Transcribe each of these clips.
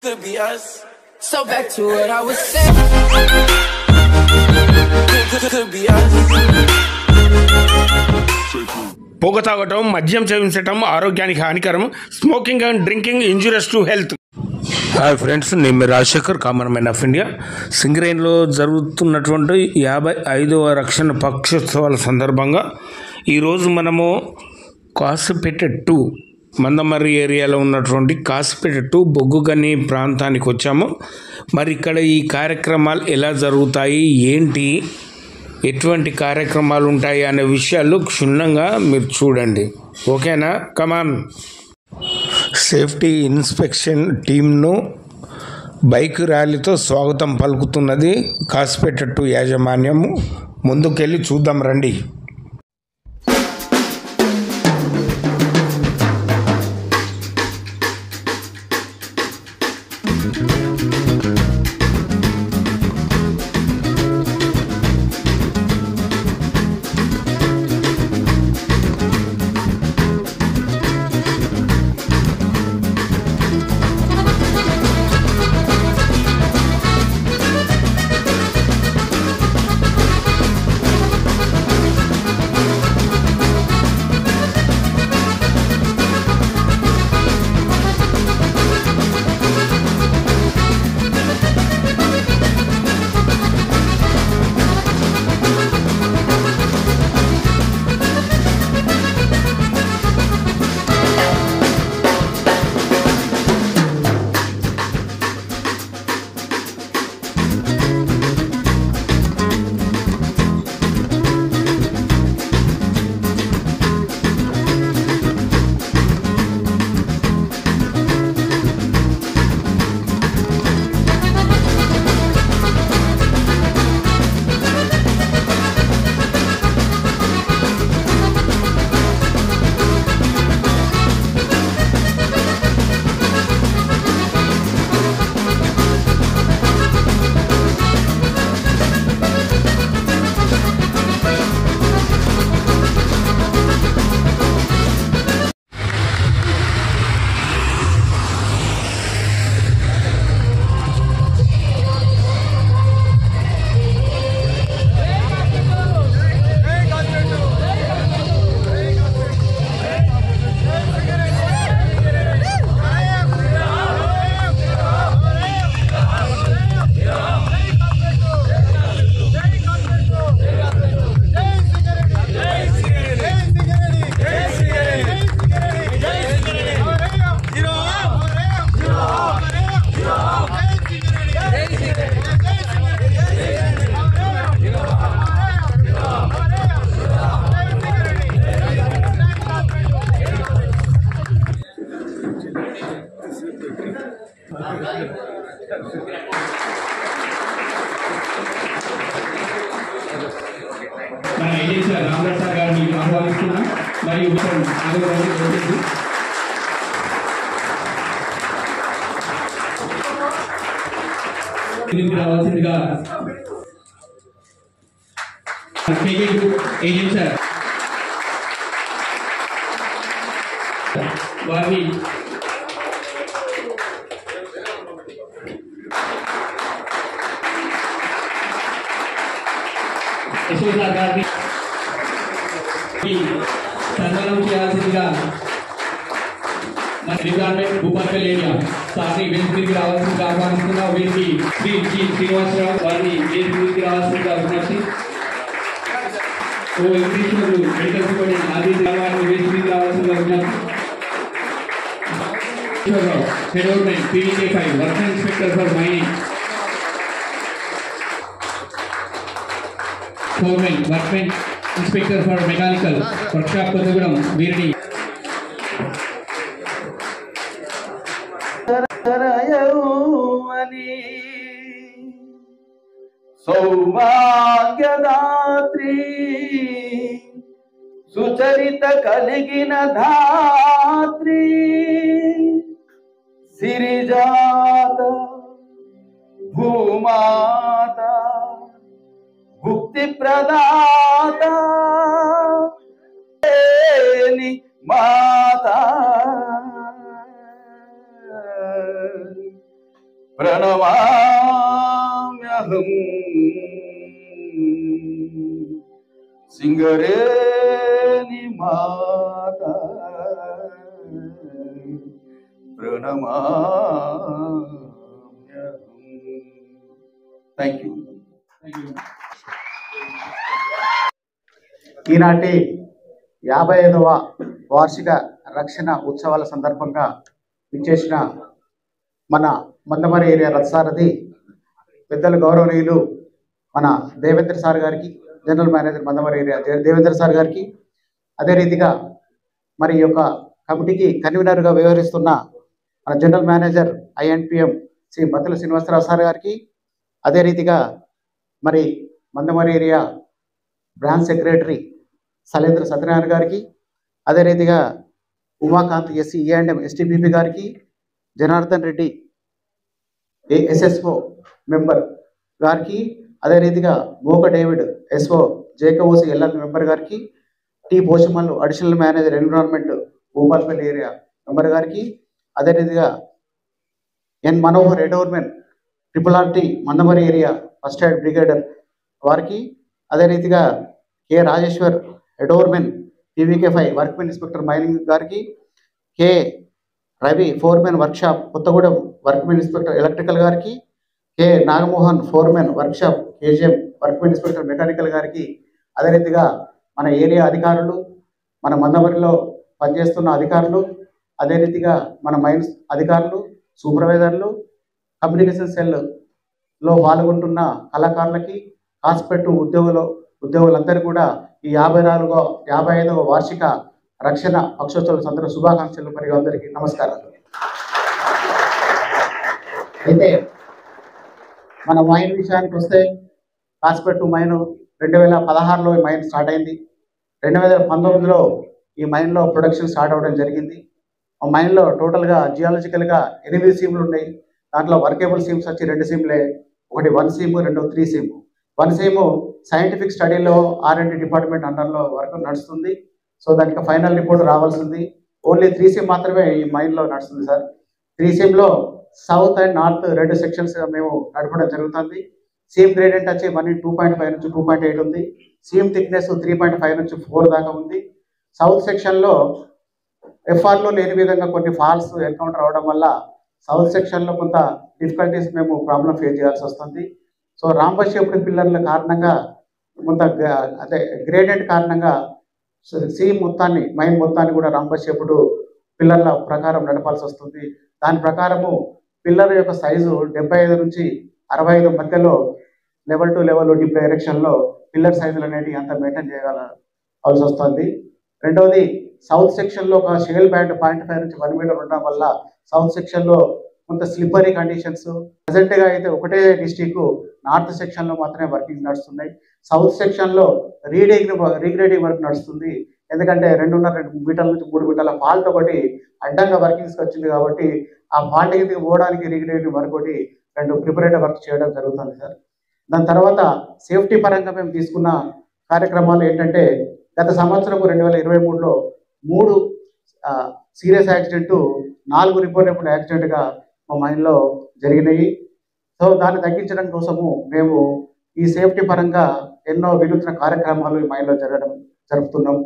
Could be us. So back to what I was saying. Could be us. పొగ తాగటం, మద్యం సేవించటం ఆరోగ్యానికి హానికరం. Smoking and drinking injurious to health. Hi friends, నేను మీ Rajasekhar, common man of India. సింగరేణిలో జరుగుతున్నటువంటి 55వ రక్షణ పక్షోత్సవాల సందర్భంగా ఈరోజు మనము కాసిపేట 2 మందమర్రి ఏరియాలో ఉన్నటువంటి కాసిపేట 2 బొగ్గుగని ప్రాంతానికి వచ్చాము. మరి ఇక్కడ ఈ కార్యక్రమాలు ఎలా జరుగుతాయి, ఏంటి, ఎటువంటి కార్యక్రమాలు ఉంటాయి అనే విషయాలు క్షుణ్ణంగా మీరు చూడండి. ఓకేనా? కమాన్. సేఫ్టీ ఇన్స్పెక్షన్ టీంను బైక్ ర్యాలీతో స్వాగతం పలుకుతున్నది కాసిపేట 2 యాజమాన్యము. ముందుకెళ్ళి చూద్దాం రండి. మన ఏజెన్సీ రామరాజ్ సార్ గారిని ఆహ్వానిస్తున్నాం. మరియు రావాల్సిందిగా ఏజెన్సీ సార్ వారిని యశోదా గారిని సన్మానం చేయాల్సిందిగా మన డిపార్ట్మెంట్ భూపాలపల్లి ఏరియా సార్ని వేదికకి రావాల్సిందిగా ఆహ్వానిస్తున్నా. వీరికి శ్రీ జి శ్రీనివాసరావు వారిని వేదికకి రావాల్సిందిగా విజ్ఞప్తి. ఓ ఇంగ్లీషులు మెడికల్ స్టూడెంట్ ఆది వారిని వేదికకి రావాల్సిందిగా విజ్ఞప్తి. Head PVK 5 work inspector for mining. Foremen workmen inspector for mechanical workshop Kothagudem వీరిని సౌభాగ్యదాత్రి సుచరిత కలిగిన ధాత్రి సిరిజాత భూమాత భుక్తి ప్రదాత మాత ప్రణమామ్యహం సింగరేణి మాత ప్రణమామ్యహం. Thank you. ఈనాటి 55వ వార్షిక రక్షణ ఉత్సవాల సందర్భంగా విచ్చేసిన మన మందమరి ఏరియా రథసారథి పెద్దలు గౌరవనీయులు మన దేవేంద్ర సార్ గారికి, general manager Mandamarri area Devendra sir గారికి, అదే రీతిగా మరి ఈ యొక్క కమిటీకి కన్వీనర్గా వ్యవహరిస్తున్న మన general manager INPM Shri Battula Srinivasarao sir గారికి, అదే రీతిగా మరి Mandamarri area branch secretary Salendra Satyanarayana గారికి, అదే రీతిగా ఉమాకాంత్ SC E&M STPP గారికి, జనార్దన్ రెడ్డి SSO మెంబర్ గారికి, అదే రీతిగా మోక David SO JKOC LL member గారికి, T Poshamallu additional manager environment Bhupalpalli area member గారికి, అదే రీతిగా ఎన్ మనోహర్ ఎడోర్మెన్ RRT Mandamarri area first aid brigadier వారికి, అదే రీతిగా కె రాజేశ్వర్ ఎడోర్మెన్ PVK5 వర్క్మెన్ ఇన్స్పెక్టర్ మైనింగ్ గారికి, K Ravi foreman workshop Kothagudem workmen inspector electrical గారికి, K Nagamohan foreman workshop KGM workmen inspector mechanical గారికి, అదే రీతిగా మన ఏరియా అధికారులు, మన మందమరిలో పనిచేస్తున్న అధికారులు, అదే రీతిగా మన మైన్స్ అధికారులు, సూపర్వైజర్లు, కమ్యూనికేషన్ సెల్లో పాల్గొంటున్న కళాకారులకి, హాస్పిటల్ ఉద్యోగులందరూ కూడా ఈ 55వ వార్షిక రక్షణ పక్షోత్సవ సందర్భ శుభాకాంక్షలు మరియు అందరికీ నమస్కారాలు. అయితే మన మైన్ విషయానికి వస్తే హాస్పిటల్ మైన్ 2016లో ఈ మైన్ స్టార్ట్ అయింది. 2019లో ఈ మైన్లో ప్రొడక్షన్ స్టార్ట్ అవ్వడం జరిగింది. ఆ మైన్లో టోటల్గా జియాలజికల్గా 8 సీమ్లు ఉన్నాయి. దాంట్లో వర్కేబుల్ సీమ్స్ వచ్చి 2 సీమ్లే, ఒకటి 1 సీమ్, 2 3 సీమ్. 1 సీము సైంటిఫిక్ స్టడీలో R&D డిపార్ట్మెంట్ అండర్లో వర్క్ నడుస్తుంది. సో దానికి ఫైనల్ రిపోర్ట్ రావాల్సింది. ఓన్లీ 3 సీమ్ మాత్రమే ఈ మైన్లో నడుస్తుంది సార్. 3 సీమ్లో సౌత్ అండ్ నార్త్ 2 సెక్షన్స్ మేము నడపడం జరుగుతుంది. సీమ్ గ్రేడియంట్ వచ్చి 2.5 నుంచి 2.8 ఉంది. సీమ్ థిక్నెస్ 3.5 నుంచి 4 దాకా ఉంది. సౌత్ సెక్షన్లో FRలో లేని విధంగా కొన్ని ఫాల్స్ ఎన్కౌంటర్ అవడం వల్ల సౌత్ సెక్షన్లో కొంత డిఫికల్టీస్ మేము ప్రాబ్లం ఫేస్ చేయాల్సి వస్తుంది. సో రాంబషేపుడు పిల్లర్ల కారణంగా కొంత అదే గ్రేడియంట్ కారణంగా సీమ్ మొత్తాన్ని మైన్ మొత్తాన్ని కూడా రాంబషేపుడు పిల్లర్ల ప్రకారం నడపాల్సి వస్తుంది. దాని ప్రకారము పిల్లర్ యొక్క సైజు 75 నుంచి 65 మధ్యలో లెవెల్ టు లెవెల్ డిప్ డైరెక్షన్లో పిల్లర్ సైజులు అనేవి అంత మెయింటైన్ చేయగలవలసి వస్తుంది. రెండవది సౌత్ సెక్షన్లో ఒక షేల్ బ్యాండ్ 0.5 నుంచి 1 మీటర్ ఉండడం వల్ల సౌత్ సెక్షన్లో కొంత స్లిప్పరీ కండిషన్స్. ప్రజెంట్గా అయితే ఒకటే డిస్టిక్ నార్త్ సెక్షన్లో మాత్రమే వర్కింగ్ నడుస్తున్నాయి. సౌత్ సెక్షన్లో రీగ్రేడింగ్ వర్క్ నడుస్తుంది. ఎందుకంటే 2.5 మీటర్ల నుంచి 3 మీటర్ల ఫాల్ట్ ఒకటి అడ్డంగా వర్కింగ్స్కి వచ్చింది కాబట్టి ఆ ఫాల్ట్ కిందకి పోవడానికి రీగ్రేడింగ్ వర్క్ ఒకటి 2 ప్రిపరేటివ్ వర్క్ చేయడం జరుగుతుంది సార్. దాని తర్వాత సేఫ్టీ పరంగా మేము తీసుకున్న కార్యక్రమాలు ఏంటంటే, గత సంవత్సరం 2023లో 3 సీరియస్ యాక్సిడెంట్, 4 రిపోర్టబుల్ యాక్సిడెంట్గా మా మైండ్లో జరిగినాయి. సో దాన్ని తగ్గించడం కోసము మేము ఈ సేఫ్టీ పరంగా ఎన్నో వినూత్న కార్యక్రమాలు ఈ మైండ్లో జరుపుతున్నాం.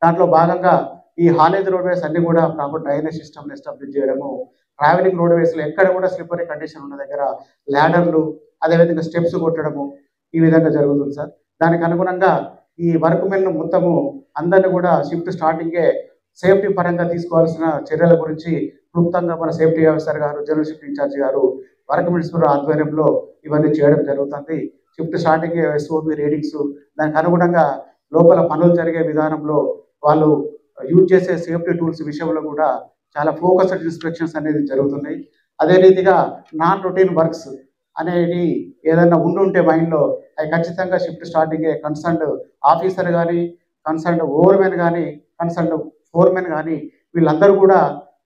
దాంట్లో భాగంగా ఈ హాలేజ్ రోడ్వేస్ అన్ని కూడా ప్రాపర్ డ్రైనేజ్ సిస్టమ్ ఎస్టాబ్లిష్ చేయడము, ట్రావెలింగ్ రోడ్వేస్లో ఎక్కడ కూడా స్లిప్పరీ కండిషన్ ఉన్న దగ్గర ల్యాడర్లు, అదేవిధంగా స్టెప్స్ కొట్టడము, ఈ విధంగా జరుగుతుంది సార్. దానికి అనుగుణంగా ఈ వర్క్ మెన్ మొత్తము అందరినీ కూడా షిఫ్ట్ స్టార్టింగే సేఫ్టీ పరంగా తీసుకోవాల్సిన చర్యల గురించి క్లుప్తంగా మన సేఫ్టీ ఆఫీసర్ గారు, జనరల్ షిఫ్ట్ ఇన్ఛార్జ్ గారు వర్క్ మినిస్టర్ ఆధ్వర్యంలో ఇవన్నీ చేయడం జరుగుతుంది. షిఫ్ట్ స్టార్టింగ్ SOP రీడింగ్స్, దానికి అనుగుణంగా లోపల పనులు జరిగే విధానంలో వాళ్ళు యూజ్ చేసే సేఫ్టీ టూల్స్ విషయంలో కూడా చాలా ఫోకస్డ్ ఇన్స్పెక్షన్స్ అనేది జరుగుతున్నాయి. అదే రీతిగా నాన్ రొటీన్ వర్క్స్ అనేది ఏదైనా ఉండుంటే మైండ్లో అవి ఖచ్చితంగా షిఫ్ట్ స్టార్టింగే కన్సర్న్డ్ ఆఫీసర్ కానీ, కన్సర్న్డ్ ఓవర్మెన్ కానీ, కన్సర్న్డ్ ఫోర్మెన్ కానీ వీళ్ళందరూ కూడా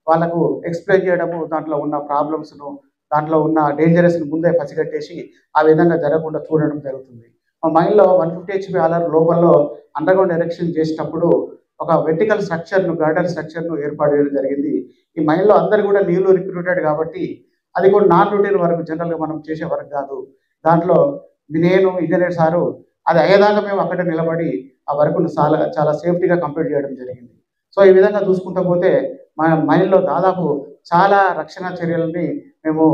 వాళ్ళకు ఎక్స్ప్లెయిన్ చేయడము, దాంట్లో ఉన్న ప్రాబ్లమ్స్ను, దాంట్లో ఉన్న డేంజరస్ని ముందే పసిగట్టేసి ఆ విధంగా జరగకుండా చూడడం జరుగుతుంది. మా మైండ్లో 150 HP ఆలర్ లోపల్లో అండర్గ్రౌండ్ ఎరెక్షన్ చేసేటప్పుడు ఒక వెర్టికల్ స్ట్రక్చర్ను, గార్డెన్ స్ట్రక్చర్ను ఏర్పాటు చేయడం జరిగింది. ఈ మైండ్లో అందరు కూడా న్యూలో రిక్రూటెడ్ కాబట్టి అది కూడా నాన్ రొటీన్ వర్క్, జనరల్గా మనం చేసే వర్క్ కాదు. దాంట్లో నేను ఇంజనీర్ సారు అది అయ్యేదాకా మేము అక్కడే నిలబడి ఆ వర్క్ను చాలా సేఫ్టీగా కంప్లీట్ చేయడం జరిగింది. సో ఈ విధంగా చూసుకుంటూ పోతే మన మైండ్లో దాదాపు చాలా రక్షణ చర్యలని మేము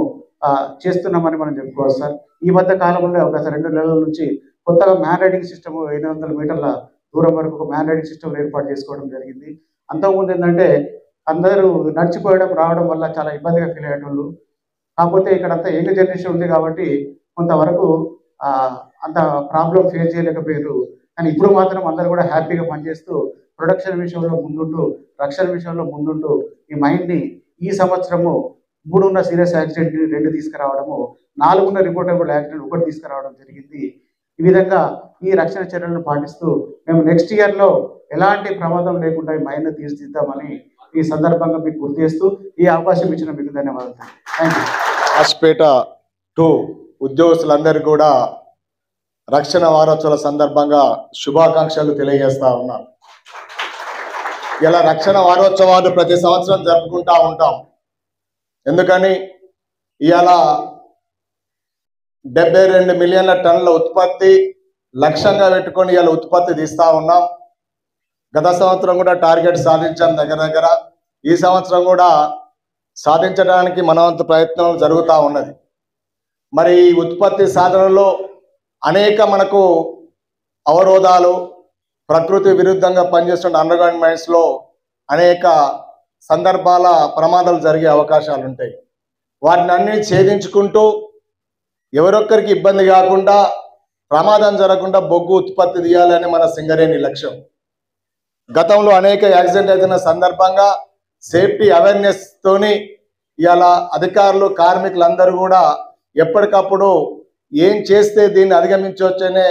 చేస్తున్నామని మనం చెప్పుకోవచ్చు సార్. ఈ మధ్య కాలంలో గత 2 నెలల నుంచి కొత్తగా మ్యాన్ రైడింగ్ సిస్టమ్ 500 మీటర్ల దూరం వరకు ఒక మ్యాన్ రైడింగ్ సిస్టమ్ ఏర్పాటు చేసుకోవడం జరిగింది. అంతకుముందు ఏంటంటే అందరూ నడిచిపోయడం రావడం వల్ల చాలా ఇబ్బందిగా ఫీల్ అయ్యేటోళ్ళు. కాకపోతే ఇక్కడంతా యంగ్ జనరేషన్ ఉంది కాబట్టి కొంతవరకు అంత ప్రాబ్లం ఫేస్ చేయలేకపోయారు. కానీ ఇప్పుడు మాత్రం అందరూ కూడా హ్యాపీగా పనిచేస్తూ ప్రొడక్షన్ విషయంలో ముందుంటూ, రక్షణ విషయంలో ముందుంటూ ఈ మైండ్ని ఈ సంవత్సరము 3 ఉన్న సీరియస్ యాక్సిడెంట్ని 2 తీసుకురావడము, 4 ఉన్న రిపోర్టబుల్ యాక్సిడెంట్ 1 తీసుకురావడం జరిగింది. ఈ విధంగా ఈ రక్షణ చర్యలను పాటిస్తూ మేము నెక్స్ట్ ఇయర్లో ఎలాంటి ప్రమాదం లేకుండా ఈ మైండ్ని తీర్చిదిద్దామని ఈ సందర్భంగా మీకు గుర్తు చేస్తూ ఈ అవకాశం ఇచ్చిన మీకు ధన్యవాదాలు. Thank you. హాస్పేట 2 ఉద్యోగస్తులందరికీ కూడా రక్షణ వారోత్సవాల సందర్భంగా శుభాకాంక్షలు తెలియజేస్తా ఉన్నాను. ఇలా రక్షణ వారోత్సవాలు ప్రతి సంవత్సరం జరుపుకుంటా ఉంటాం. ఎందుకని ఇవాళ 72 మిలియన్ల టన్నుల ఉత్పత్తి లక్ష్యంగా పెట్టుకొని ఇవాళ ఉత్పత్తి తీస్తూ ఉన్నాం. గత సంవత్సరం కూడా టార్గెట్ సాధించాం దగ్గర. ఈ సంవత్సరం కూడా సాధించడానికి మనవంతు ప్రయత్నం జరుగుతూ ఉన్నది. మరి ఈ ఉత్పత్తి సాధనలో అనేక మనకు అవరోధాలు, ప్రకృతి విరుద్ధంగా పనిచేస్తున్న అండర్గ్రౌండ్ మైన్స్లో అనేక సందర్భాల ప్రమాదాలు జరిగే అవకాశాలు ఉంటాయి. వాటిని అన్ని ఛేదించుకుంటూ ఎవరొక్కరికి ఇబ్బంది కాకుండా, ప్రమాదం జరగకుండా బొగ్గు ఉత్పత్తి తీయాలని మన సింగరేణి లక్ష్యం. గతంలో అనేక యాక్సిడెంట్ అయిన సందర్భంగా సేఫ్టీ అవేర్నెస్ తోని ఇవాళ అధికారులు, కార్మికులందరూ కూడా ఎప్పటికప్పుడు ఏం చేస్తే దీన్ని అధిగమించవచ్చనే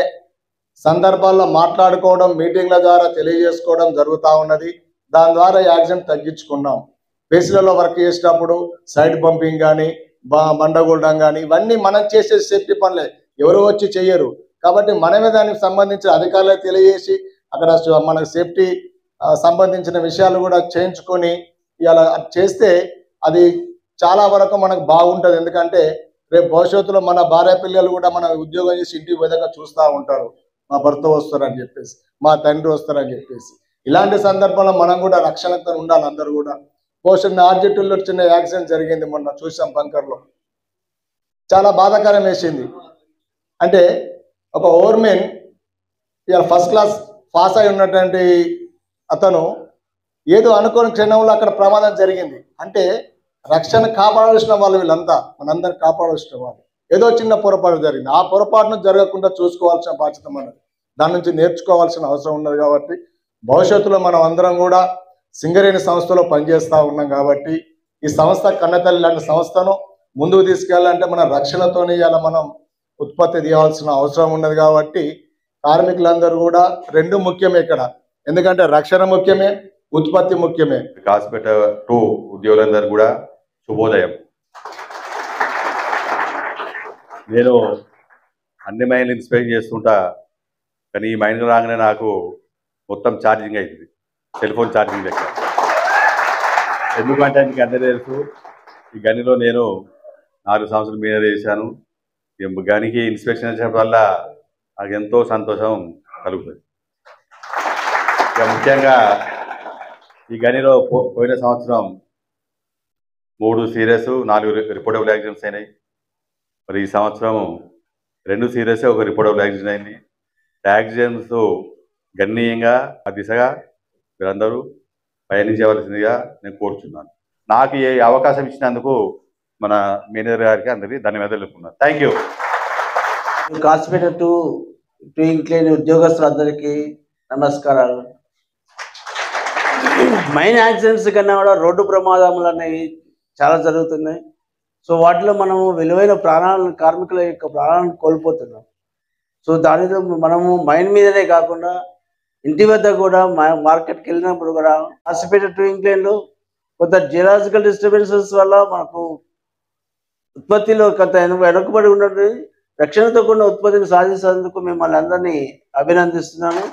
సందర్భాల్లో మాట్లాడుకోవడం, మీటింగ్ల ద్వారా తెలియజేసుకోవడం జరుగుతూ ఉన్నది. దాని ద్వారా యాక్సిడెంట్ తగ్గించుకున్నాం. బేసిలలో వర్క్ చేసేటప్పుడు సైడ్ పంపింగ్ కానీ, బండగూడడం కానీ, ఇవన్నీ మనం చేసే సేఫ్టీ పనులే, ఎవరు వచ్చి చెయ్యరు. కాబట్టి మనమే దానికి సంబంధించిన అధికారులకు తెలియజేసి అక్కడ మనకు సేఫ్టీ సంబంధించిన విషయాలు కూడా చేయించుకొని ఇలా చేస్తే అది చాలా వరకు మనకు బాగుంటుంది. ఎందుకంటే రేపు భవిష్యత్తులో మన భార్య పిల్లలు కూడా మన ఉద్యోగం చేసి ఇంటికి విధంగా చూస్తూ ఉంటారు, మా భర్త వస్తారని చెప్పేసి, మా తండ్రి వస్తారని చెప్పేసి. ఇలాంటి సందర్భంలో మనం కూడా రక్షణతో ఉండాలి. అందరూ కూడా పోషన్ ఆర్జెట్టుల్లో చిన్న యాక్సిడెంట్ జరిగింది, మొన్న చూసాం బంకర్లో. చాలా బాధాకరం వేసింది. అంటే ఒక ఓవర్మెన్ ఇవాళ ఫస్ట్ క్లాస్ పాస్ అయి ఉన్నటువంటి అతను ఏదో అనుకోని క్షణంలో అక్కడ ప్రమాదం జరిగింది. అంటే రక్షణ కాపాడాల్సిన వాళ్ళు వీళ్ళంతా, మనందరిని కాపాడాల్సిన వాళ్ళు. ఏదో చిన్న పొరపాటు జరిగింది, ఆ పొరపాటును జరగకుండా చూసుకోవాల్సిన బాధ్యత మనది. దాని నుంచి నేర్చుకోవాల్సిన అవసరం ఉన్నది. కాబట్టి భవిష్యత్తులో మనం అందరం కూడా సింగరేణి సంస్థలో పనిచేస్తూ ఉన్నాం. కాబట్టి ఈ సంస్థ కన్నతల్లి లాంటి సంస్థను ముందుకు తీసుకెళ్ళాలంటే మన రక్షణతోనే ఇలా మనం ఉత్పత్తి తీయాల్సిన అవసరం ఉన్నది. కాబట్టి కార్మికులందరూ కూడా 2 ముఖ్యమే ఇక్కడ. ఎందుకంటే రక్షణ ముఖ్యమే, ఉత్పత్తి ముఖ్యమే. హాస్పేట 2 ఉద్యోగులందరూ కూడా శుభోదయం. నేను అన్ని మైన్లు ఇన్స్పెక్ట్ చేస్తుంటా, కానీ ఈ మైన్ రాగానే నాకు మొత్తం ఛార్జింగ్ అవుతుంది, సెల్ ఫోన్ ఛార్జింగ్ లెక్క. ఎందుకంటే మీకు అందరూ తెలుసు, ఈ గనిలో నేను 4 సంవత్సరాలు మీద చేశాను. ఈ గనికి ఇన్స్పెక్షన్ చేసిన వల్ల నాకు ఎంతో సంతోషం కలుగుతుంది. ఇక ముఖ్యంగా ఈ గనిలో పోయిన సంవత్సరం 3 సీరియస్, 4 రిపోర్టబుల్ యాక్సిడెంట్స్ అయినాయి. మరి ఈ సంవత్సరం 2 సీరియస్, 1 రిపోర్టబుల్ యాక్సిడెంట్ అయింది. యాక్సిడెంట్స్ గణనీయంగా ఆ దిశగా మీరందరూ పయనించవలసిందిగా నేను కోరుచున్నాను. నాకు ఈ అవకాశం ఇచ్చినందుకు మన మేనేజర్ గారికి అందరికీ ధన్యవాదాలు తెలుపుతున్నాను. Thank you. హాస్పేట 2 ఇంక్లైన్ ఉద్యోగస్తులందరికీ నమస్కారాలు. మైన్ యాక్సిడెంట్స్ కన్నా కూడా రోడ్డు ప్రమాదములు అనేవి చాలా జరుగుతున్నాయి. సో వాటిలో మనము విలువైన కార్మికుల యొక్క ప్రాణాలను కోల్పోతున్నాం. సో దానితో మనము మైన్ మీదనే కాకుండా ఇంటి వద్ద కూడా మార్కెట్కి వెళ్ళినప్పుడు కూడా హాస్పేట 2 ఇంక్లైన్లో కొంత జియోలాజికల్ డిస్టర్బెన్సెస్ వల్ల మనకు ఉత్పత్తిలో కొంత వెనుకబడి ఉన్నట్టు రక్షణతో కూడిన ఉత్పత్తిని సాధించేందుకు మిమ్మల్ని అందరినీ అభినందిస్తున్నాను.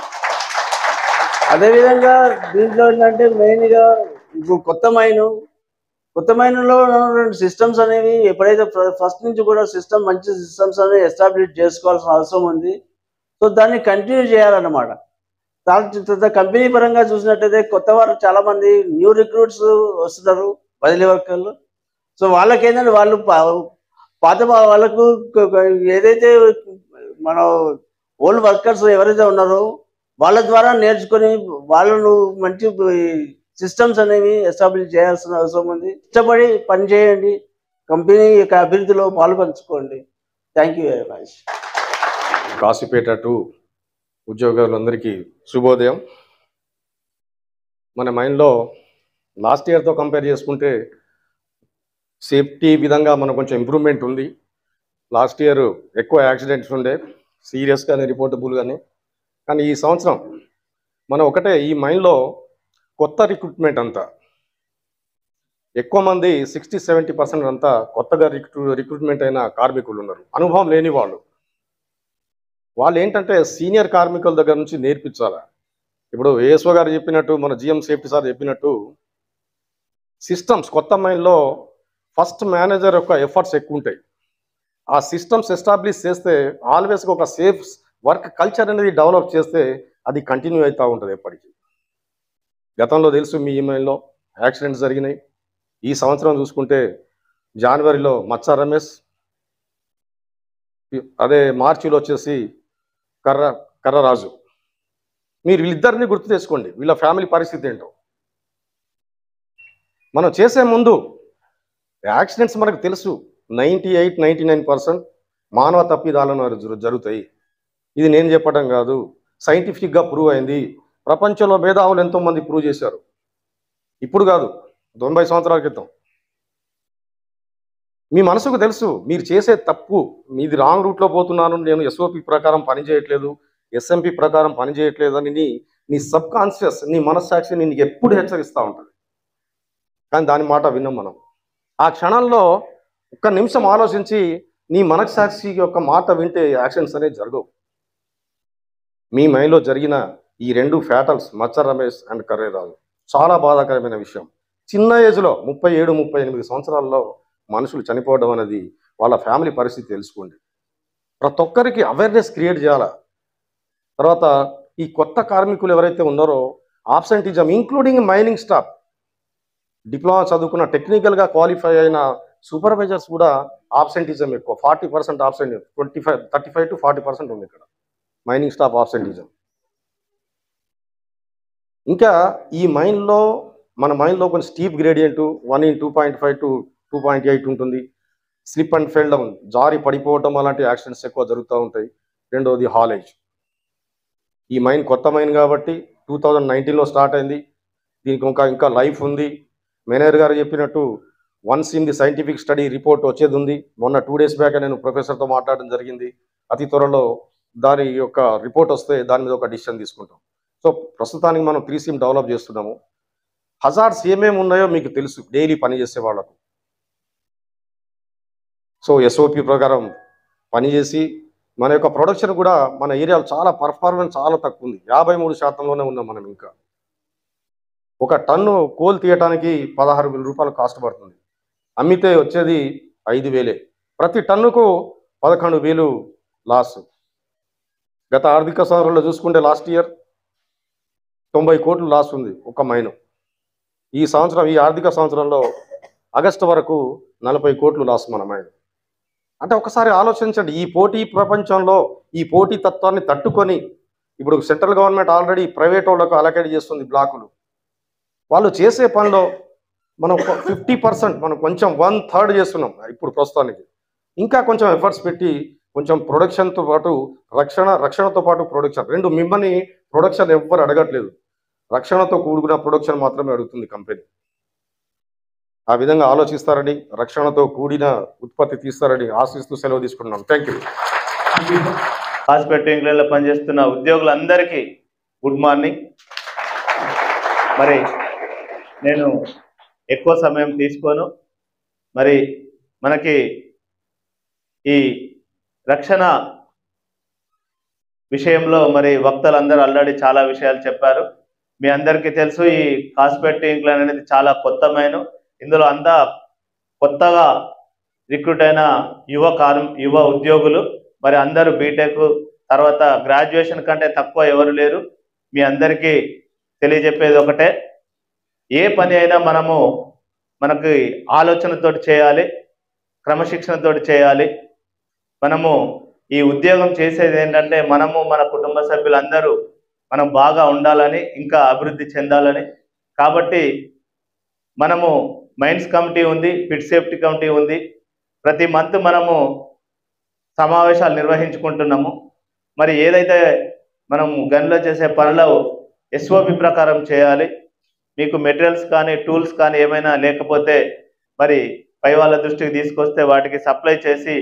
అదేవిధంగా దీంట్లో ఏంటంటే మెయిన్గా ఇప్పుడు కొత్త మైను కొత్త మైన్లో సిస్టమ్స్ అనేవి ఎప్పుడైతే ఫస్ట్ నుంచి కూడా మంచి సిస్టమ్స్ అనేవి ఎస్టాబ్లిష్ చేసుకోవాల్సిన అవసరం ఉంది. సో దాన్ని కంటిన్యూ చేయాలన్నమాట. కంపెనీ పరంగా చూసినట్టయితే కొత్త వారు చాలా మంది న్యూ రిక్రూట్స్ వస్తున్నారు, బదిలీ వర్కర్లు. సో వాళ్ళకి ఏంటంటే వాళ్ళు పాత వాళ్ళకు ఏదైతే మన ఓల్డ్ వర్కర్స్ ఎవరైతే ఉన్నారో వాళ్ళ ద్వారా నేర్చుకొని వాళ్ళను మంచి సిస్టమ్స్ అనేవి ఎస్టాబ్లిష్ చేయాల్సిన అవసరం ఉంది. ఇష్టపడి పనిచేయండి, కంపెనీ యొక్క అభివృద్ధిలో పాల్పంచుకోండి. Thank you very much. Kasipet two ఉద్యోగులందరికీ శుభోదయం. మన మైండ్లో లాస్ట్ ఇయర్తో కంపేర్ చేసుకుంటే సేఫ్టీ విధంగా మనకు కొంచెం ఇంప్రూవ్మెంట్ ఉంది. లాస్ట్ ఇయర్ ఎక్కువ యాక్సిడెంట్స్ ఉండే, సీరియస్గానే రిపోర్టబుల్ కానీ ఈ సంవత్సరం మనం ఒకటే ఈ మైండ్లో కొత్త రిక్రూట్మెంట్ అంతా ఎక్కువ మంది 60-70% అంతా కొత్తగా రిక్రూట్మెంట్ అయిన కార్మికులు ఉన్నారు, అనుభవం లేని వాళ్ళు. వాళ్ళు ఏంటంటే సీనియర్ కార్మికుల దగ్గర నుంచి నేర్పించాలా. ఇప్పుడు ఏఎస్ఓ గారు చెప్పినట్టు, మన జిఎం సేఫ్టీ సార్ చెప్పినట్టు సిస్టమ్స్ కొత్త మైండ్లో ఫస్ట్ మేనేజర్ యొక్క ఎఫర్ట్స్ ఎక్కువ ఉంటాయి. ఆ సిస్టమ్స్ ఎస్టాబ్లిష్ చేస్తే ఆల్వేస్గా ఒక సేఫ్ వర్క్ కల్చర్ అనేది డెవలప్ చేస్తే అది కంటిన్యూ అవుతూ ఉంటుంది ఎప్పటికీ. గతంలో తెలుసు మీ ఈమెయిల్లో యాక్సిడెంట్స్ జరిగినాయి. ఈ సంవత్సరం చూసుకుంటే జనవరిలో మచ్చ రమేష్, అదే మార్చిలో వచ్చేసి కర్రరాజు. మీరు వీళ్ళిద్దరిని గుర్తు తెచ్చుకోండి, వీళ్ళ ఫ్యామిలీ పరిస్థితి ఏంటో. మనం చేసే ముందు యాక్సిడెంట్స్ మనకు తెలుసు 98-99% మానవ తప్పిదాలను జరుగుతాయి. ఇది నేను చెప్పడం కాదు, సైంటిఫిక్గా ప్రూవ్ అయింది. ప్రపంచంలో మేధావులు ఎంతోమంది ప్రూవ్ చేశారు. ఇప్పుడు కాదు, 90 సంవత్సరాల క్రితం. మీ మనసుకు తెలుసు మీరు చేసే తప్పు, మీది రాంగ్ రూట్లో పోతున్నాను, నేను ఎస్ఓపి ప్రకారం పనిచేయట్లేదు, ఎస్ఎంపి ప్రకారం పనిచేయట్లేదు అని నీ సబ్ కాన్షియస్, నీ మనస్సాక్షి నీకు ఎప్పుడు హెచ్చరిస్తూ ఉంటుంది. కానీ దాని మాట విన్నాం మనం. ఆ క్షణంలో ఒక్క నిమిషం ఆలోచించి నీ మనస్సాక్షి యొక్క మాట వింటే యాక్సిడెంట్స్ అనేవి జరగవు. మీ మైండ్లో జరిగిన ఈ 2 ఫ్యాటల్స్, మచ్చ రమేష్ అండ్ కర్రేరాజు, చాలా బాధాకరమైన విషయం. చిన్న ఏజ్లో 37-38 సంవత్సరాల్లో మనుషులు చనిపోవడం అనేది వాళ్ళ ఫ్యామిలీ పరిస్థితి తెలుసుకోండి. ప్రతి ఒక్కరికి అవేర్నెస్ క్రియేట్ చేయాలి. తర్వాత ఈ కొత్త కార్మికులు ఎవరైతే ఉన్నారో absenteeism, including mining staff, diploma చదువుకున్న టెక్నికల్గా క్వాలిఫై అయిన సూపర్వైజర్స్ కూడా ఆబ్సెంటిజం ఎక్కువ. 40% ఆబ్సెంట్, 35-40% ఉంది ఇక్కడ మైనింగ్ స్టాఫ్ ఆబ్సెంటిజం. ఇంకా ఈ మన మైండ్లో కొంచెం స్టీప్ గ్రేడియంట్ 1:2.5 to 2.8 ఉంటుంది. స్లిప్ అండ్ ఫెల్ డౌన్, జారి పడిపోవటం అలాంటి యాక్సిడెంట్స్ ఎక్కువ జరుగుతూ ఉంటాయి. రెండవది హాలేజ్. ఈ మైన్ కొత్త మైన్ కాబట్టి 2019లో స్టార్ట్ అయింది. దీనికి ఇంకా లైఫ్ ఉంది. మేనేజర్ గారు చెప్పినట్టు once in the scientific study report వచ్చేది ఉంది. మొన్న 2 days బ్యాక్ నేను ప్రొఫెసర్తో మాట్లాడడం జరిగింది. అతి త్వరలో దాని యొక్క రిపోర్ట్ వస్తే దాని మీద ఒక డిసిషన్ తీసుకుంటాం. సో ప్రస్తుతానికి మనం 3 SIM డెవలప్ చేస్తున్నాము. హజార్డ్స్ ఏమేమి ఉన్నాయో మీకు తెలుసు డైలీ పనిచేసే వాళ్ళకు. సో ఎస్ఓపి ప్రకారం పనిచేసి మన యొక్క ప్రొడక్షన్ కూడా మన ఏరియాలో చాలా పర్ఫార్మెన్స్ చాలా తక్కువ ఉంది. 53%లోనే ఉన్నాం మనం. ఇంకా ఒక టన్ను కోల్ తీయటానికి 16,000 రూపాయలు కాస్ట్ పడుతుంది. అమ్మితే వచ్చేది 5,000. ప్రతి టన్నుకు 11,000 లాస్. గత ఆర్థిక సంవత్సరంలో చూసుకుంటే లాస్ట్ ఇయర్ 90 కోట్లు లాస్ ఉంది ఒక మైను. ఈ ఆర్థిక సంవత్సరంలో ఆగస్టు వరకు 40 కోట్లు లాస్ మన మైన్. అంటే ఒకసారి ఆలోచించండి, ఈ పోటీ ప్రపంచంలో ఈ పోటీ తత్వాన్ని తట్టుకొని ఇప్పుడు సెంట్రల్ గవర్నమెంట్ ఆల్రెడీ ప్రైవేట్ వాళ్ళకు అలకేట్ చేస్తుంది బ్లాకులు. వాళ్ళు చేసే పనిలో మనం 50%, మనం కొంచెం 1/3 చేస్తున్నాం ఇప్పుడు ప్రస్తుతానికి. ఇంకా కొంచెం ఎఫర్ట్స్ పెట్టి కొంచెం ప్రొడక్షన్తో పాటు రక్షణతో పాటు ప్రొడక్షన్, రెండు మిమ్మల్ని ప్రొడక్షన్ ఎవ్వరు అడగట్లేదు, రక్షణతో కూడుకున్న ప్రొడక్షన్ మాత్రమే అడుగుతుంది కంపెనీ. ఆ విధంగా ఆలోచిస్తారని, రక్షణతో కూడిన ఉత్పత్తి తీస్తారని ఆశిస్తూ సెలవు తీసుకుంటున్నాం. Thank you. హాస్పిటల్లో పనిచేస్తున్న ఉద్యోగులందరికీ గుడ్ మార్నింగ్. మరి నేను ఎక్కువ సమయం తీసుకోను. మరి మనకి ఈ రక్షణ విషయంలో మరి వక్తలందరూ ఆల్రెడీ చాలా విషయాలు చెప్పారు. మీ అందరికీ తెలుసు ఈ కాస్పెట్ ఇంక్లైన్ అనేది చాలా కొత్త మైను. ఇందులో అంతా కొత్తగా రిక్రూట్ అయిన యువ ఉద్యోగులు, మరి అందరూ బీటెక్ తర్వాత గ్రాడ్యుయేషన్ కంటే తక్కువ ఎవరు లేరు. మీ అందరికీ తెలియజెప్పేది ఒకటే, ఏ పని అయినా మనకి ఆలోచనతోటి చేయాలి, క్రమశిక్షణతోటి చేయాలి. మనము ఈ ఉద్యోగం చేసేది ఏంటంటే మన కుటుంబ సభ్యులందరూ మనం బాగా ఉండాలని, ఇంకా అభివృద్ధి చెందాలని. కాబట్టి మనము మైన్స్ కమిటీ ఉంది, ఫిట్ సేఫ్టీ కమిటీ ఉంది. ప్రతి మంత్ మనము సమావేశాలు నిర్వహించుకుంటున్నాము. మరి ఏదైతే మనము గన్లో చేసే పనులు ఎస్ఓపి ప్రకారం చేయాలి. మీకు మెటీరియల్స్ కానీ టూల్స్ కానీ ఏమైనా లేకపోతే మరి పై వాళ్ళ దృష్టికి తీసుకొస్తే వాటికి సప్లై చేసి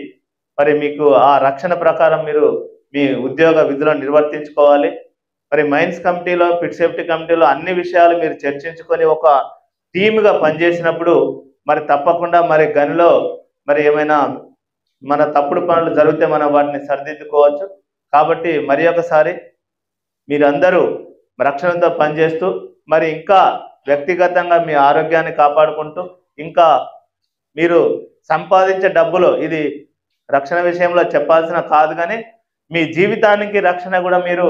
మరి మీకు ఆ రక్షణ ప్రకారం మీరు మీ ఉద్యోగ విధులను నిర్వర్తించుకోవాలి. మరి మైన్స్ కమిటీలో, ఫిట్ సేఫ్టీ కమిటీలో అన్ని విషయాలు మీరు చర్చించుకొని ఒక టీమ్గా పనిచేసినప్పుడు మరి తప్పకుండా మరి గనిలో మరి ఏమైనా మన తప్పుడు పనులు జరిగితే మనం వాటిని సరిదిద్దుకోవచ్చు. కాబట్టి మరి ఒకసారి మీరందరూ రక్షణతో పనిచేస్తూ మరి ఇంకా వ్యక్తిగతంగా మీ ఆరోగ్యాన్ని కాపాడుకుంటూ ఇంకా మీరు సంపాదించే డబ్బులు, ఇది రక్షణ విషయంలో చెప్పాల్సిన కాదు కానీ మీ జీవితానికి రక్షణ కూడా మీరు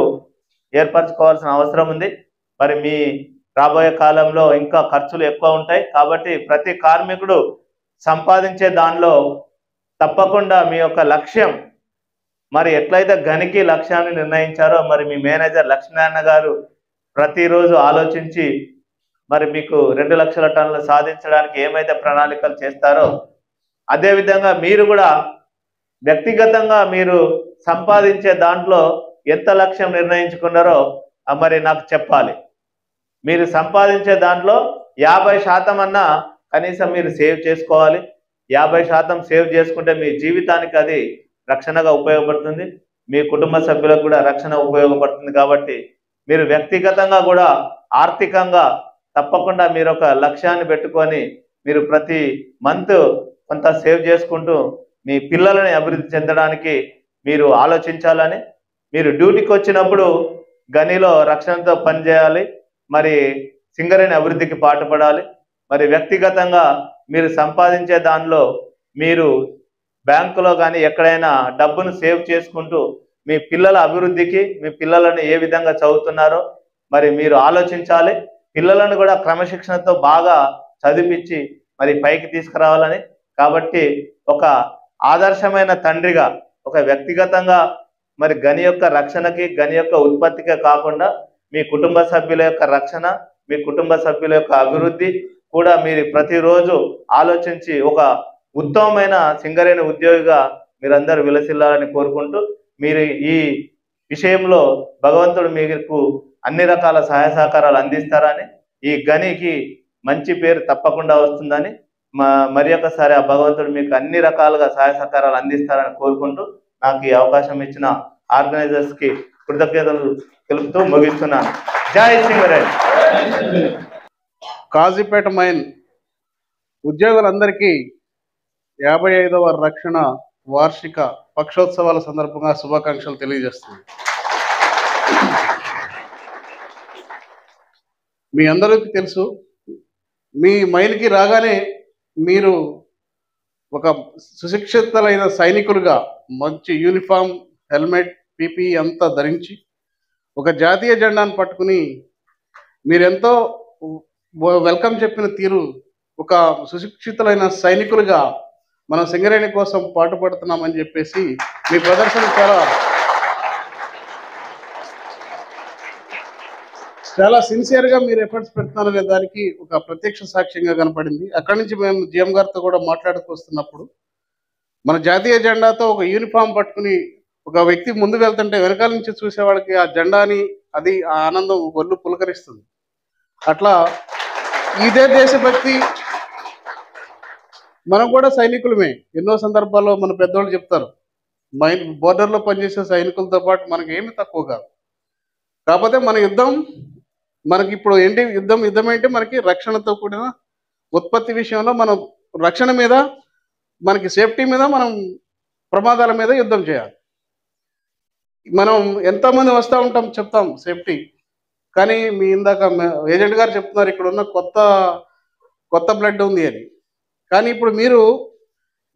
ఏర్పరచుకోవాల్సిన అవసరం ఉంది. మరి మీ రాబోయే కాలంలో ఇంకా ఖర్చులు ఎక్కువ ఉంటాయి. కాబట్టి ప్రతి కార్మికుడు సంపాదించే దానిలో తప్పకుండా మీ యొక్క లక్ష్యం, మరి ఎట్లయితే గనికి లక్ష్యాన్ని నిర్ణయించారో మరి మీ మేనేజర్ లక్ష్మీనారాయణ గారు ప్రతిరోజు ఆలోచించి మరి మీకు 2 లక్షల టన్నులు సాధించడానికి ఏమైతే ప్రణాళికలు చేస్తారో అదేవిధంగా మీరు కూడా వ్యక్తిగతంగా మీరు సంపాదించే దాంట్లో ఎంత లక్ష్యం నిర్ణయించుకున్నారో మరి నాకు చెప్పాలి. మీరు సంపాదించే దాంట్లో 50% అన్నా కనీసం మీరు సేవ్ చేసుకోవాలి. 50% సేవ్ చేసుకుంటే మీ జీవితానికి అది రక్షణగా ఉపయోగపడుతుంది, మీ కుటుంబ సభ్యులకు కూడా రక్షణ ఉపయోగపడుతుంది. కాబట్టి మీరు వ్యక్తిగతంగా కూడా ఆర్థికంగా తప్పకుండా మీరు ఒక లక్ష్యాన్ని పెట్టుకొని మీరు ప్రతి మంత్ కొంత సేవ్ చేసుకుంటూ మీ పిల్లలని అభివృద్ధి చెందడానికి మీరు ఆలోచించాలని. మీరు డ్యూటీకి వచ్చినప్పుడు గనిలో రక్షణతో పనిచేయాలి, మరి సింగరేణి అభివృద్ధికి పాటుపడాలి. మరి వ్యక్తిగతంగా మీరు సంపాదించే దానిలో మీరు బ్యాంకులో కానీ ఎక్కడైనా డబ్బును సేవ్ చేసుకుంటూ మీ పిల్లల అభివృద్ధికి, మీ పిల్లలను ఏ విధంగా చదువుతున్నారో మరి మీరు ఆలోచించాలి. పిల్లలను కూడా క్రమశిక్షణతో బాగా చదివించి మరి పైకి తీసుకురావాలని. కాబట్టి ఒక ఆదర్శమైన తండ్రిగా ఒక వ్యక్తిగతంగా మరి గని యొక్క రక్షణకి, గని యొక్క ఉత్పత్తికే కాకుండా మీ కుటుంబ సభ్యుల యొక్క రక్షణ, మీ కుటుంబ సభ్యుల యొక్క అభివృద్ధి కూడా మీరు ప్రతిరోజు ఆలోచించి ఒక ఉత్తమమైన సింగరేణి ఉద్యోగిగా మీరందరూ విలసిల్లాలని కోరుకుంటూ, మీరు ఈ విషయంలో భగవంతుడు మీకు అన్ని రకాల సహాయ సహకారాలు అందిస్తారని, ఈ గనికి మంచి పేరు తప్పకుండా వస్తుందని మరి ఒకసారి ఆ భగవంతుడు మీకు అన్ని రకాలుగా సహాయ సహకారాలు అందిస్తారని కోరుకుంటూ నాకు ఈ అవకాశం ఇచ్చిన ఆర్గనైజర్స్కి కృతజ్ఞతలు తెలుపుతూ ముగిస్తున్నాను. జై సింగరేణి. కాజీపేట మైన్ ఉద్యోగులందరికీ 55వ రక్షణ వార్షిక పక్షోత్సవాల సందర్భంగా శుభాకాంక్షలు తెలియజేస్తుంది. మీ అందరికీ తెలుసు, మీ మైన్కి రాగానే మీరు ఒక సుశిక్షితులైన సైనికులుగా మంచి యూనిఫామ్, హెల్మెట్, పీపీ అంతా ధరించి ఒక జాతీయ జెండాను పట్టుకుని మీరెంతో వెల్కమ్ చెప్పిన తీరు, ఒక సుశిక్షితులైన సైనికులుగా మనం సింగరేణి కోసం పాటుపడుతున్నామని చెప్పేసి మీ ప్రదర్శన చాలా సిన్సియర్గా మీరు ఎఫర్ట్స్ పెడుతున్నారనే దానికి ఒక ప్రత్యక్ష సాక్ష్యంగా కనపడింది. అక్కడి నుంచి మేము జిఎం గారితో కూడా మాట్లాడుకొస్తున్నప్పుడు మన జాతీయ జెండాతో ఒక యూనిఫామ్ పట్టుకుని ఒక వ్యక్తి ముందు వెళ్తుంటే వెనకాల నుంచి చూసేవాడికి ఆ జెండాని అది ఆ ఆనందం ఒళ్ళు పులకరిస్తుంది. అట్లా ఇదే దేశభక్తి, మనం కూడా సైనికులమే. ఎన్నో సందర్భాల్లో మన పెద్దవాళ్ళు చెప్తారు, మైన్ బోర్డర్లో పనిచేసే సైనికులతో పాటు మనకి ఏమి తక్కువ కాదు. కాకపోతే మన యుద్ధం, మనకి ఇప్పుడు ఏంటి యుద్ధం ఏంటి, మనకి రక్షణతో కూడిన ఉత్పత్తి విషయంలో మనం రక్షణ మీద, మనకి సేఫ్టీ మీద, మనం ప్రమాదాల మీద యుద్ధం చేయాలి. మనం ఎంతోమంది వస్తూ ఉంటాం, చెప్తాం సేఫ్టీ, కానీ మీ ఇందాక ఏజెంట్ గారు చెప్తున్నారు ఇక్కడ ఉన్న కొత్త కొత్త బ్లడ్ ఉంది అని. కానీ ఇప్పుడు మీరు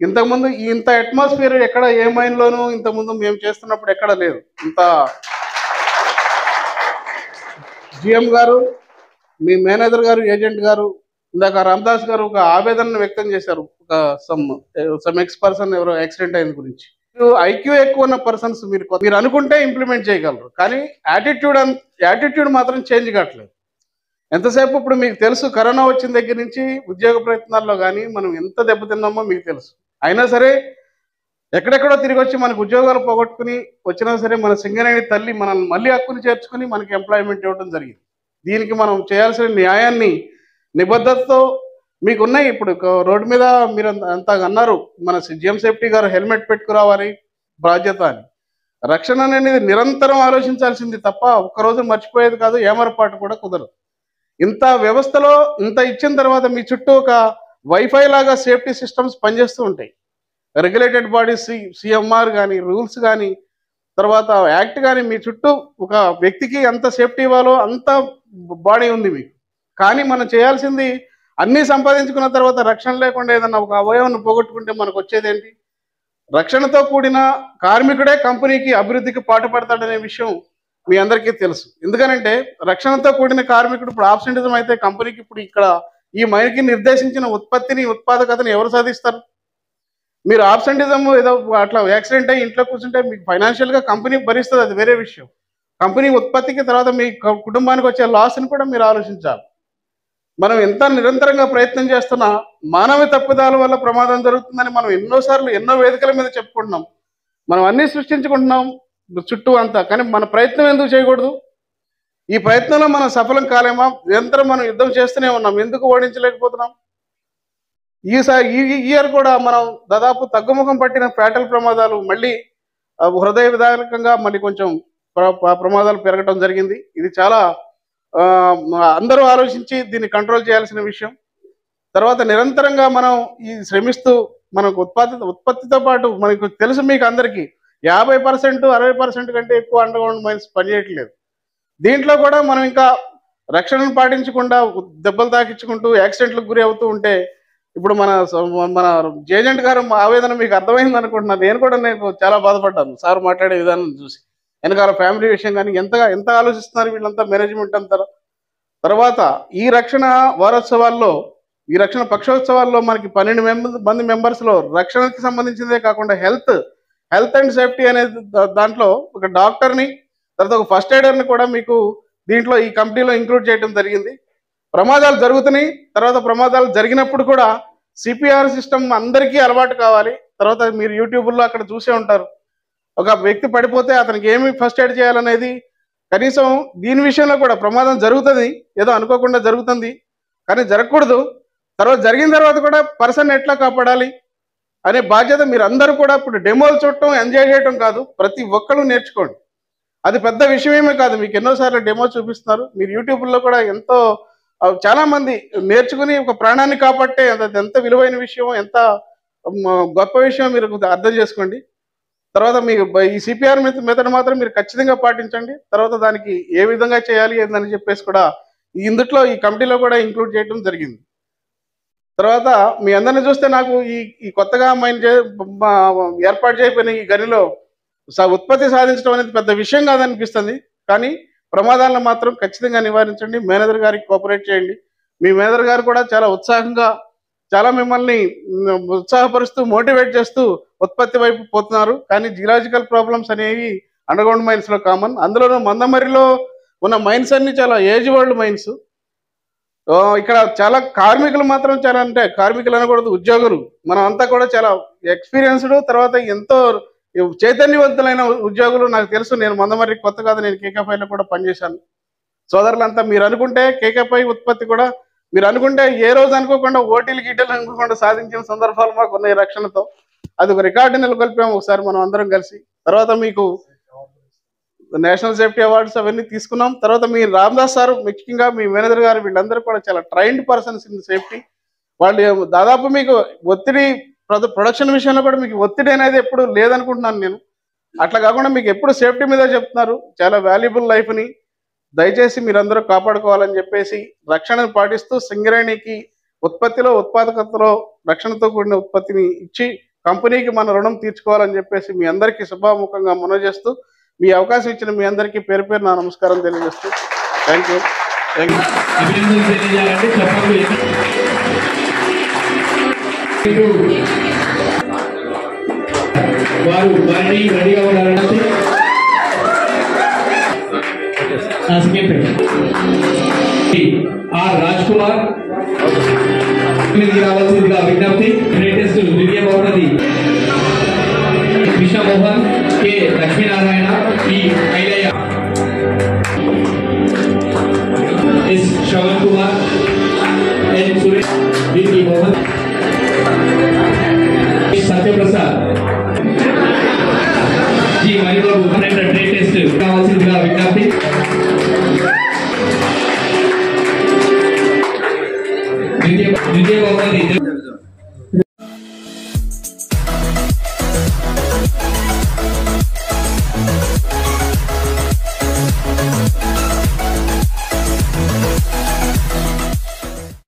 ఇంతకుముందు ఇంత అట్మాస్ఫియర్ ఎక్కడ ఏ మైన్లోనూ ఇంతకుముందు మేము చేస్తున్నప్పుడు ఎక్కడ లేదు. ఇంత జిఎం గారు, మీ మేనేజర్ గారు, ఏజెంట్ గారు, ఇందాక రామదాస్ గారు ఒక ఆవేదనను వ్యక్తం చేశారు. ఒక సమ్ ఎక్స్ పర్సన్ ఎవరో యాక్సిడెంట్ అయిన గురించి. ఐక్యూ ఎక్కువ ఉన్న పర్సన్స్ మీరు అనుకుంటే ఇంప్లిమెంట్ చేయగలరు, కానీ యాటిట్యూడ్ మాత్రం చేంజ్ కావట్లేదు. ఎంతసేపు ఇప్పుడు మీకు తెలుసు, కరోనా వచ్చిన దగ్గర నుంచి ఉద్యోగ ప్రయత్నాల్లో కానీ మనం ఎంత దెబ్బతిన్నామో మీకు తెలుసు. అయినా సరే ఎక్కడెక్కడో తిరిగి వచ్చి మనకు ఉద్యోగాలు పోగొట్టుకుని వచ్చినా సరే మన సింగరేణి తల్లి మనల్ని మళ్ళీ హక్కుని చేర్చుకుని మనకి ఎంప్లాయ్మెంట్ ఇవ్వడం జరిగింది. దీనికి మనం చేయాల్సిన న్యాయాన్ని నిబద్ధతతో మీకున్నాయి. ఇప్పుడు రోడ్డు మీద మీరు అంతా అన్నారు, మన జిఎం సేఫ్టీ గారు హెల్మెట్ పెట్టుకురావాలి బాధ్యత అని. రక్షణ అనేది నిరంతరం ఆలోచించాల్సింది తప్ప ఒక్కరోజు మర్చిపోయేది కాదు, ఏమరపాటు కూడా కుదరదు. ఇంత వ్యవస్థలో ఇంత ఇచ్చిన తర్వాత మీ చుట్టూ ఒక వైఫై లాగా సేఫ్టీ సిస్టమ్స్ పనిచేస్తూ ఉంటాయి. రెగ్యులేటెడ్ బాడీస్, సిఎంఆర్ కానీ, రూల్స్ కానీ, తర్వాత యాక్ట్ కానీ, మీ చుట్టూ ఒక వ్యక్తికి ఎంత సేఫ్టీ ఇవ్వాలో అంత బాడీ ఉంది మీకు. కానీ మనం చేయాల్సింది అన్నీ సంపాదించుకున్న తర్వాత రక్షణ లేకుండా ఏదన్నా ఒక అవయవాన్ని పోగొట్టుకుంటే మనకు వచ్చేది ఏంటి? రక్షణతో కూడిన కార్మికుడే కంపెనీకి అభివృద్ధికి పాటుపడతాడనే విషయం మీ అందరికీ తెలుసు. ఎందుకనంటే రక్షణతో కూడిన కార్మికుడు ఇప్పుడు ఆబ్సెంటిజం అయితే కంపెనీకి ఇప్పుడు ఇక్కడ ఈ మైన్కి నిర్దేశించిన ఉత్పత్తిని, ఉత్పాదకతని ఎవరు సాధిస్తారు? మీరు ఆబ్సెంటిజం ఏదో అట్లా యాక్సిడెంట్ అయ్యి ఇంట్లో కూర్చుంటే మీకు ఫైనాన్షియల్గా కంపెనీ భరిస్తుంది, అది వేరే విషయం. కంపెనీ ఉత్పత్తికి తర్వాత మీ కుటుంబానికి వచ్చే లాస్ని కూడా మీరు ఆలోచించాలి. మనం ఎంత నిరంతరంగా ప్రయత్నం చేస్తున్నా మానవ తప్పిదాల వల్ల ప్రమాదం జరుగుతుందని మనం ఎన్నోసార్లు ఎన్నో వేదికల మీద చెప్పుకుంటున్నాం. మనం అన్నీ సృష్టించుకుంటున్నాం చుట్టూ అంతా, కానీ మన ప్రయత్నం ఎందుకు చేయకూడదు? ఈ ప్రయత్నంలో మనం సఫలం కాలేమా? నిరంతరం మనం యుద్ధం చేస్తూనే ఉన్నాం, ఎందుకు ఓడించలేకపోతున్నాం? ఈ ఇయర్ కూడా మనం దాదాపు తగ్గుముఖం పట్టిన ఫ్యాటల్ ప్రమాదాలు మళ్ళీ హృదయ విధానకంగా మళ్ళీ కొంచెం ప్రమాదాలు పెరగడం జరిగింది. ఇది చాలా అందరూ ఆలోచించి దీన్ని కంట్రోల్ చేయాల్సిన విషయం. తర్వాత నిరంతరంగా మనం ఈ శ్రమిస్తూ మనకు ఉత్పత్తితో పాటు మనకు తెలుసు, మీకు అందరికీ 50%, 60% కంటే ఎక్కువ అండర్గ్రౌండ్ మైన్స్ పనిచేయట్లేదు. దీంట్లో కూడా మనం ఇంకా రక్షణను పాటించకుండా దెబ్బలు తాకించుకుంటూ యాక్సిడెంట్లకు గురి అవుతూ ఉంటే ఇప్పుడు మన ఏజెంట్ గారు ఆవేదన మీకు అర్థమైంది అనుకుంటున్నాను. నేను చాలా బాధపడ్డాను సార్ మాట్లాడే విధానం చూసి. వెనకాల ఫ్యామిలీ విషయం కానీ ఎంత ఆలోచిస్తున్నారు వీళ్ళంతా, మేనేజ్మెంట్ అంటారు. తర్వాత ఈ రక్షణ వారోత్సవాల్లో, ఈ రక్షణ పక్షోత్సవాల్లో మనకి 12 మంది మెంబర్స్లో రక్షణకి సంబంధించిందే కాకుండా హెల్త్ అండ్ సేఫ్టీ అనేది దాంట్లో ఒక డాక్టర్ని, తర్వాత ఒక ఫస్ట్ ఎయిడర్ని కూడా మీకు దీంట్లో ఈ కంపెనీలో ఇంక్లూడ్ చేయడం జరిగింది. ప్రమాదాలు జరుగుతున్నాయి, తర్వాత ప్రమాదాలు జరిగినప్పుడు కూడా సిపిఆర్ సిస్టమ్ అందరికీ అలవాటు కావాలి. తర్వాత మీరు యూట్యూబ్లో అక్కడ చూసే ఉంటారు, ఒక వ్యక్తి పడిపోతే అతనికి ఏమి ఫస్ట్ ఎయిడ్ చేయాలనేది కనీసం దీని విషయంలో కూడా ప్రమాదం జరుగుతుంది, ఏదో అనుకోకుండా జరుగుతుంది కానీ జరగకూడదు. తర్వాత జరిగిన తర్వాత కూడా పర్సన్ ఎట్లా కాపాడాలి అనే బాధ్యత మీరు అందరూ కూడా ఇప్పుడు డెమోలు చూడటం, ఎంజాయ్ చేయటం కాదు, ప్రతి ఒక్కరు నేర్చుకోండి. అది పెద్ద విషయమేమీ కాదు, మీకు ఎన్నోసార్లు డెమో చూపిస్తున్నారు. మీరు యూట్యూబ్లో కూడా చాలా మంది నేర్చుకుని ఒక ప్రాణాన్ని కాపాడితే అది ఎంత విలువైన విషయం, ఎంత గొప్ప విషయం మీరు అర్థం చేసుకోండి. తర్వాత మీకు ఈ సిపిఆర్ మెథడ్ మాత్రం మీరు ఖచ్చితంగా పాటించండి. తర్వాత దానికి ఏ విధంగా చేయాలి అని చెప్పేసి కూడా ఇందుట్లో ఈ కమిటీలో కూడా ఇంక్లూడ్ చేయడం జరిగింది. తర్వాత మీ అందరిని చూస్తే నాకు ఈ కొత్తగా ఏర్పాటు చేయబడిన ఈ గనిలో ఉత్పత్తి సాధించడం అనేది పెద్ద విషయం కాదనిపిస్తుంది, కానీ ప్రమాదాలను మాత్రం ఖచ్చితంగా నివారించండి. మేనేజర్ గారికి కోఆపరేట్ చేయండి. మీ మేనేజర్ గారు కూడా చాలా ఉత్సాహంగా చాలా మిమ్మల్ని ఉత్సాహపరుస్తూ మోటివేట్ చేస్తూ ఉత్పత్తి వైపు పోతున్నారు. కానీ జియలాజికల్ ప్రాబ్లమ్స్ అనేవి అండర్గ్రౌండ్ మైన్స్లో కామన్. అందులోనూ మందమరిలో ఉన్న మైన్స్ అన్ని చాలా ఏజ్ ఓల్డ్ మైన్స్. ఇక్కడ చాలా కార్మికులు మాత్రం చాలా, అంటే కార్మికులు అనకూడదు, ఉద్యోగులు మనం అంతా కూడా చాలా ఎక్స్పీరియన్స్డ్, తర్వాత ఎంతో చైతన్యవంతులైన ఉద్యోగులు. నాకు తెలుసు, నేను మందమర్రి కొత్త కాదు, నేను కేకేపైలో కూడా పనిచేశాను. సోదరులంతా మీరు అనుకుంటే కేకేపై ఉత్పత్తి కూడా మీరు అనుకుంటే ఏ రోజు అనుకోకుండా ఓటీలు గీటీలు అనుకోకుండా సాధించిన సందర్భాలు మాకు ఉన్నాయి రక్షణతో. అది ఒక రికార్డు నెలకొల్పాము ఒకసారి మనం అందరం కలిసి. తర్వాత మీకు నేషనల్ సేఫ్టీ అవార్డ్స్ అవన్నీ తీసుకున్నాం. తర్వాత మీ రామదాస్ సార్, ముఖ్యంగా మీ మేనేజర్ గారు, వీళ్ళందరూ కూడా చాలా ట్రైన్డ్ పర్సన్స్ ఇన్ సేఫ్టీ. వాళ్ళు దాదాపు మీకు ఒత్తిడి ప్రొడక్షన్ విషయంలో కూడా మీకు ఒత్తిడి అనేది ఎప్పుడు లేదనుకుంటున్నాను నేను. అట్లా కాకుండా మీకు ఎప్పుడు సేఫ్టీ మీద చెప్తున్నారు. చాలా వాల్యుబుల్ లైఫ్ని దయచేసి మీరందరూ కాపాడుకోవాలని చెప్పేసి రక్షణను పాటిస్తూ సింగరేణికి ఉత్పత్తిలో ఉత్పాదకతలో రక్షణతో కూడిన ఉత్పత్తిని ఇచ్చి కంపెనీకి మన రుణం తీర్చుకోవాలని చెప్పేసి మీ అందరికీ శుభాముఖంగా మనవి చేస్తూ మీ అవకాశం ఇచ్చిన మీ అందరికీ పేరు పేరు నా నమస్కారం తెలియజేస్తూ థ్యాంక్ యూ. అభినందనలు తెలియజేయాలంటే చెప్పండి. వారిని రెడీగా ఉండాలంటే ఆర్ రాజ్ కుమార్ రావాల్సిందిగా విజ్ఞప్తి. లేటెస్ట్ విజయ బహుమతి Krishnamohan K Lakshminarayana P Ailayya S Shravan Kumar N Suresh వీరికి బహుమతి సత్యప్రసాద్